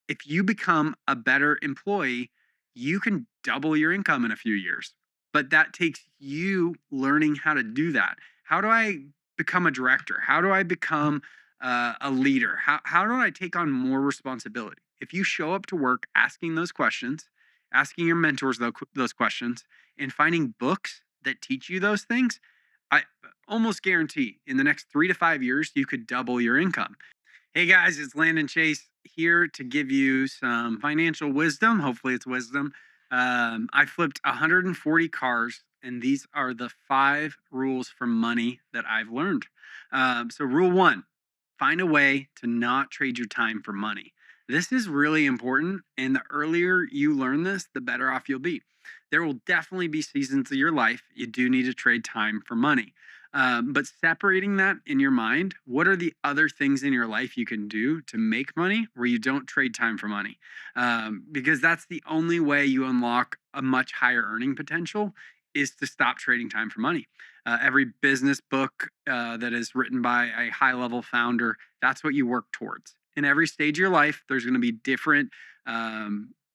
if you become a better employee, you can double your income in a few years. But that takes you learning how to do that. How do I become a director? How do I become a leader? How do I take on more responsibility? If you show up to work asking those questions, asking your mentors those questions, and finding books that teach you those things, I almost guarantee in the next 3 to 5 years, you could double your income. Hey guys, it's Landon Chase here to give you some financial wisdom. Hopefully, it's wisdom. I flipped 140 cars, and these are the 5 rules for money that I've learned. So, rule one, find a way to not trade your time for money. This is really important, and the earlier you learn this, the better off you'll be. There will definitely be seasons of your life you do need to trade time for money. But separating that in your mind, what are the other things in your life you can do to make money where you don't trade time for money? Because that's the only way you unlock a much higher earning potential is to stop trading time for money. Every business book that is written by a high level founder, that's what you work towards. In every stage of your life, there's going to be different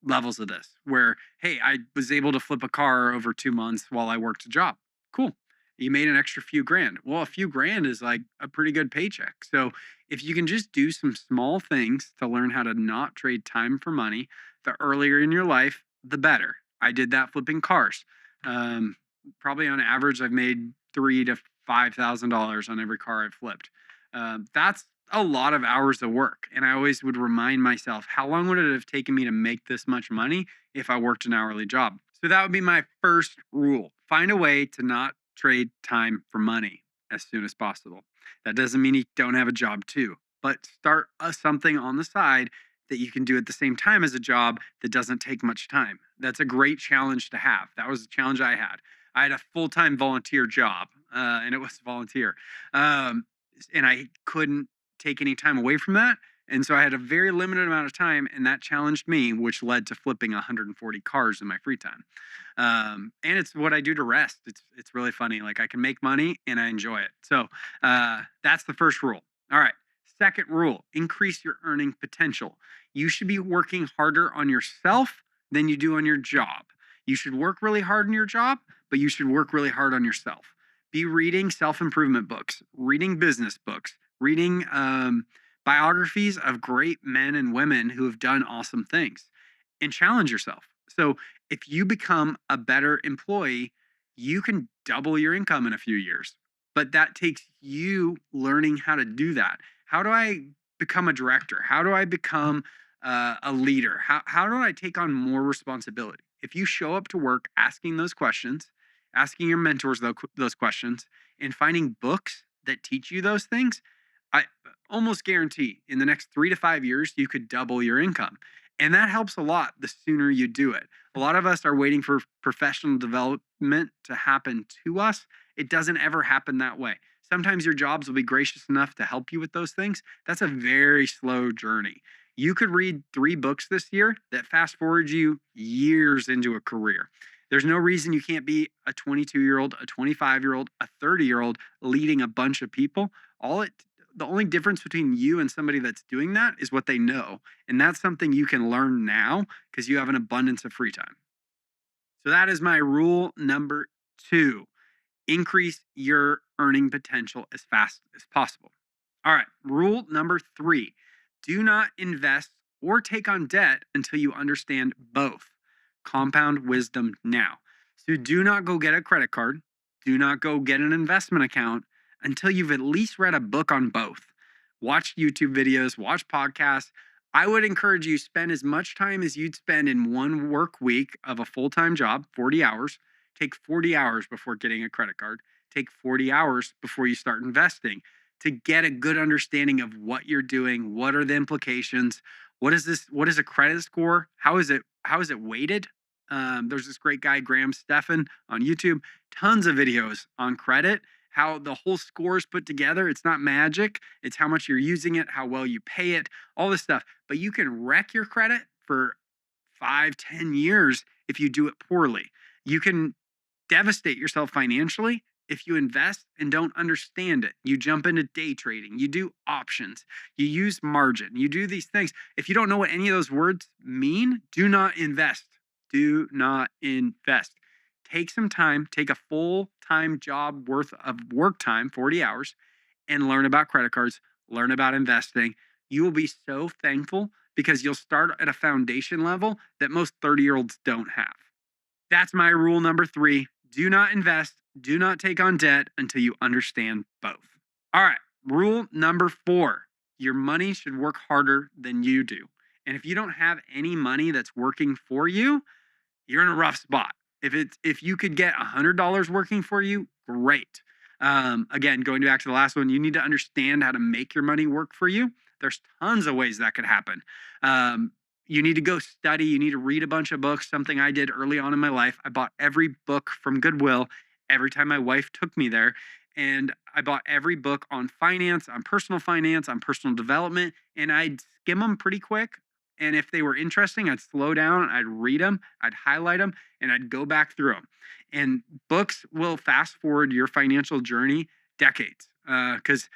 levels of this where, hey, I was able to flip a car over 2 months while I worked a job. Cool, you made an extra few grand. Well, a few grand is like a pretty good paycheck. So if you can just do some small things to learn how to not trade time for money, the earlier in your life, the better. I did that flipping cars. Um, Probably on average, I've made $3,000 to $5,000 on every car I've flipped. That's a lot of hours of work. And I always would remind myself, how long would it have taken me to make this much money if I worked an hourly job? So that would be my first rule. Find a way to not trade time for money as soon as possible. That doesn't mean you don't have a job too, but start something on the side that you can do at the same time as a job that doesn't take much time. That's a great challenge to have. That was a challenge I had. I had a full time volunteer job, and it was volunteer. Um, and I couldn't take any time away from that. And so I had a very limited amount of time, and that challenged me, which led to flipping 140 cars in my free time. And it's what I do to rest. It's really funny. Like I can make money and I enjoy it. So that's the first rule. All right. Second rule: increase your earning potential. You should be working harder on yourself than you do on your job. You should work really hard in your job, but you should work really hard on yourself. Be reading self improvement books, reading business books, reading biographies of great men and women who have done awesome things, and challenge yourself. So if you become a better employee, you can double your income in a few years. But that takes you learning how to do that. How do I become a director? How do I become a leader? How do I take on more responsibility? If you show up to work asking those questions, asking your mentors those questions, and finding books that teach you those things, I almost guarantee in the next 3 to 5 years, you could double your income. And that helps a lot the sooner you do it. A lot of us are waiting for professional development to happen to us. It doesn't ever happen that way. Sometimes your jobs will be gracious enough to help you with those things. That's a very slow journey. You could read 3 books this year that fast forward you years into a career. There's no reason you can't be a 22-year-old, a 25-year-old, a 30-year-old leading a bunch of people. The only difference between you and somebody that's doing that is what they know. And that's something you can learn now because you have an abundance of free time. So that is my rule number 2. Increase your earning potential as fast as possible. All right. Rule number 3. Do not invest or take on debt until you understand both. Compound wisdom now. So do not go get a credit card. Do not go get an investment account until you've at least read a book on both. Watch YouTube videos, watch podcasts. I would encourage you spend as much time as you'd spend in one work week of a full-time job, 40 hours. Take 40 hours before getting a credit card. Take 40 hours before you start investing to get a good understanding of what you're doing. What are the implications? What is this? What is a credit score? How is it weighted? There's this great guy, Graham Stephan, on YouTube. Tons of videos on credit, how the whole score is put together. It's not magic. It's how much you're using it, how well you pay it, all this stuff. But you can wreck your credit for 5, 10 years if you do it poorly. You can devastate yourself financially if you invest and don't understand it, you jump into day trading, you do options, you use margin, you do these things. If you don't know what any of those words mean, do not invest. Do not invest. Take some time, take a full time job worth of work time, 40 hours, and learn about credit cards, learn about investing. You will be so thankful because you'll start at a foundation level that most 30-year-olds don't have. That's my rule number 3. Do not invest, do not take on debt until you understand both. All right, rule number 4. Your money should work harder than you do. And if you don't have any money that's working for you, you're in a rough spot. If you could get $100 working for you, great. Again, going back to the last one, you need to understand how to make your money work for you. There's tons of ways that could happen. Um, you need to go study. You need to read a bunch of books. Something I did early on in my life. I bought every book from Goodwill every time my wife took me there. And I bought every book on finance, on personal development, and I'd skim them pretty quick. And if they were interesting, I'd slow down, I'd read them, I'd highlight them, and I'd go back through them. And books will fast forward your financial journey decades, because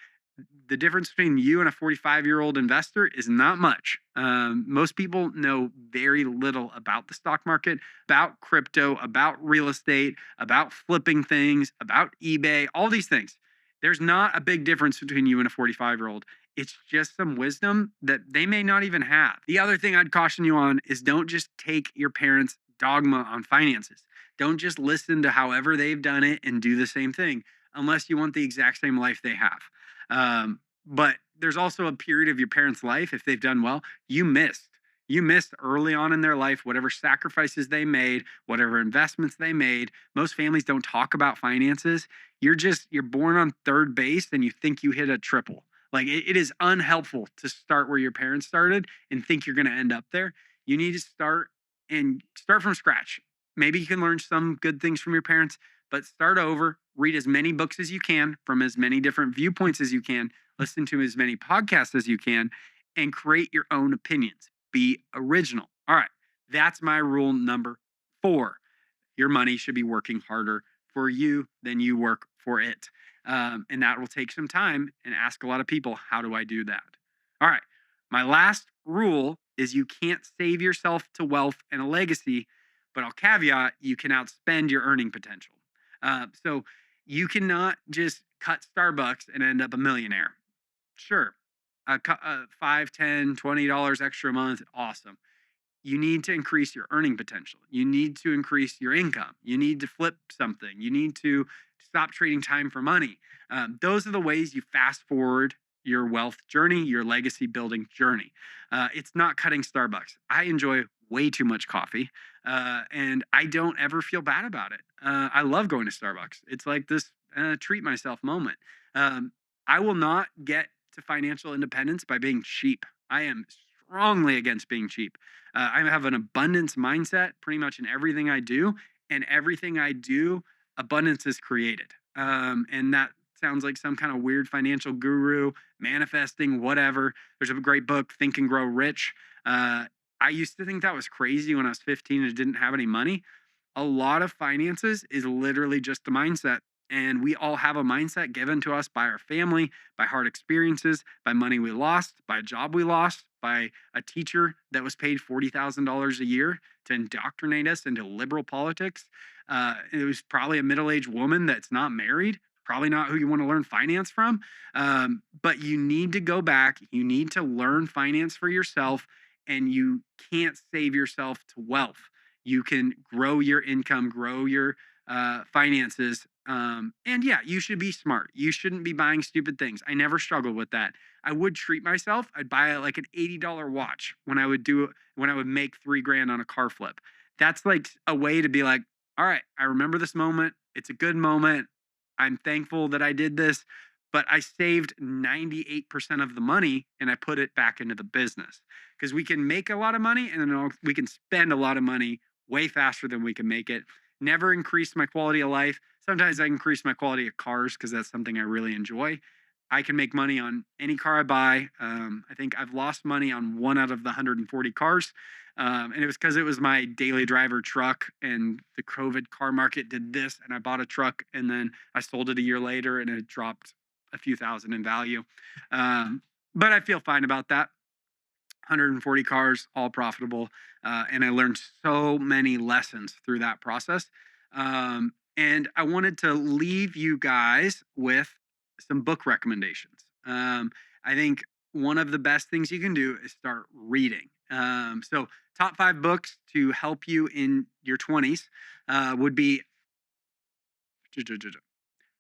the difference between you and a 45-year-old investor is not much. Most people know very little about the stock market, about crypto, about real estate, about flipping things, about eBay, all these things. There's not a big difference between you and a 45-year-old. It's just some wisdom that they may not even have. The other thing I'd caution you on is don't just take your parents' dogma on finances. Don't just listen to however they've done it and do the same thing unless you want the exact same life they have. But there's also a period of your parents' life, if they've done well, you missed. You missed early on in their life, whatever sacrifices they made, whatever investments they made. Most families don't talk about finances. You're born on third base and you think you hit a triple. Like it is unhelpful to start where your parents started and think you're going to end up there. You need to start from scratch. Maybe you can learn some good things from your parents, but start over, read as many books as you can from as many different viewpoints as you can, listen to as many podcasts as you can, and create your own opinions. Be original. All right. That's my rule number 4. Your money should be working harder for you than you work for it. And that will take some time and ask a lot of people, how do I do that? All right. My last rule is you can't save yourself to wealth and a legacy, but I'll caveat you can outspend your earning potential. So you cannot just cut Starbucks and end up a millionaire. Sure. $5, $10, $20 extra a month, awesome. You need to increase your earning potential. You need to increase your income. You need to flip something. You need to stop trading time for money. Those are the ways you fast forward your wealth journey, your legacy building journey. It's not cutting Starbucks. I enjoy way too much coffee, and I don't ever feel bad about it. I love going to Starbucks. It's like this treat myself moment. I will not get to financial independence by being cheap. I am strongly against being cheap. I have an abundance mindset pretty much in everything I do, and everything I do, abundance is created. And that sounds like some kind of weird financial guru, manifesting, whatever. There's a great book, Think and Grow Rich. I used to think that was crazy when I was 15 and didn't have any money. A lot of finances is literally just a mindset. And we all have a mindset given to us by our family, by hard experiences, by money we lost, by a job we lost, by a teacher that was paid $40,000 a year to indoctrinate us into liberal politics. It was probably a middle-aged woman that's not married, probably not who you want to learn finance from. But you need to go back. You need to learn finance for yourself, and you can't save yourself to wealth. You can grow your income, grow your finances. And yeah, you should be smart. You shouldn't be buying stupid things. I never struggled with that. I would treat myself. I'd buy like an $80 watch when I would make $3,000 on a car flip. That's like a way to be like, all right, I remember this moment. It's a good moment. I'm thankful that I did this, but I saved 98% of the money and I put it back into the business because we can make a lot of money and then we can spend a lot of money way faster than we can make it. Never increased my quality of life. Sometimes I increase my quality of cars because that's something I really enjoy. I can make money on any car I buy. I think I've lost money on one out of the 140 cars. And it was because it was my daily driver truck, and the COVID car market did this. And I bought a truck, and then I sold it a year later, and it dropped a few thousand in value. Um, but I feel fine about that. 140 cars, all profitable. And I learned so many lessons through that process. And I wanted to leave you guys with some book recommendations. I think one of the best things you can do is start reading. So, top 5 books to help you in your 20s would be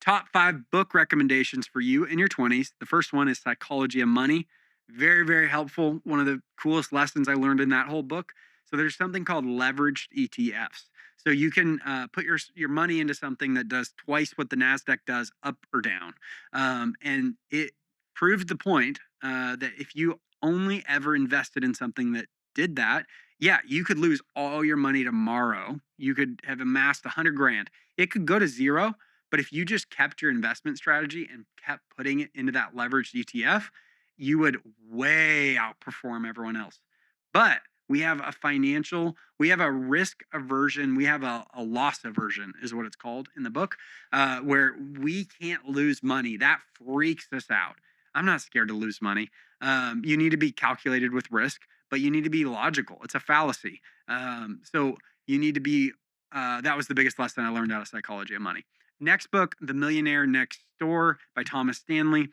top 5 book recommendations for you in your 20s. The first one is Psychology of Money. Very, very helpful. One of the coolest lessons I learned in that whole book. So there's something called leveraged ETFs. So you can put your money into something that does twice what the Nasdaq does, up or down, and it proved the point that if you only ever invested in something that did that, yeah, you could lose all your money tomorrow. You could have amassed 100 grand. It could go to zero, but if you just kept your investment strategy and kept putting it into that leveraged ETF, you would way outperform everyone else. But we have a risk aversion, we have a loss aversion, is what it's called in the book, where we can't lose money. That freaks us out. I'm not scared to lose money. You need to be calculated with risk, but you need to be logical. It's a fallacy. So you need to be, that was the biggest lesson I learned out of Psychology of Money. Next book, The Millionaire Next Door by Thomas Stanley.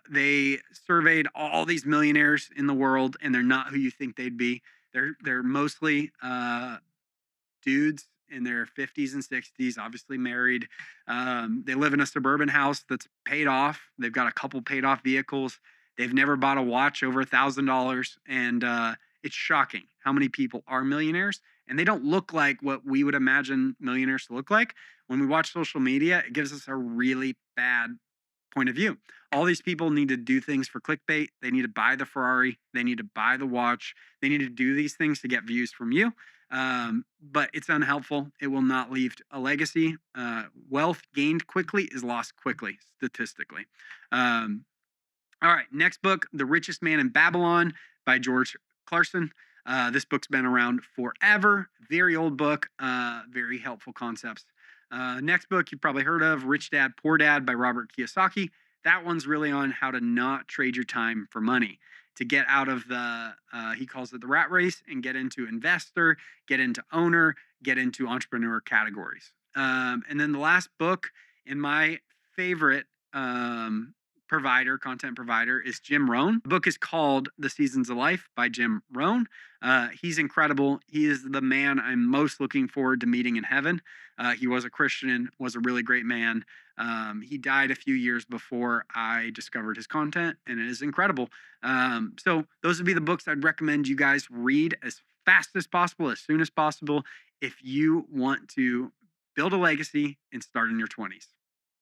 They surveyed all these millionaires in the world, and they're not who you think they'd be. They're mostly dudes in their 50s and 60s, obviously married. They live in a suburban house that's paid off. They've got a couple paid off vehicles. They've never bought a watch over $1,000, and it's shocking how many people are millionaires, and they don't look like what we would imagine millionaires to look like. When we watch social media, it gives us a really bad point of view. All these people need to do things for clickbait. They need to buy the Ferrari. They need to buy the watch. They need to do these things to get views from you. But it's unhelpful. It will not leave a legacy. Wealth gained quickly is lost quickly, statistically. All right, next book, The Richest Man in Babylon by George Clarkson. This book's been around forever. Very old book, very helpful concepts. Next book you've probably heard of, Rich Dad, Poor Dad by Robert Kiyosaki. That one's really on how to not trade your time for money, to get out of the, he calls it the rat race, and get into investor, get into owner, get into entrepreneur categories. And then the last book, and my favorite content provider, is Jim Rohn. The book is called The Seasons of Life by Jim Rohn. He's incredible. He is the man I'm most looking forward to meeting in heaven. He was a Christian, was a really great man. He died a few years before I discovered his content, and it is incredible. So those would be the books I'd recommend you guys read as fast as possible, as soon as possible, if you want to build a legacy and start in your 20s.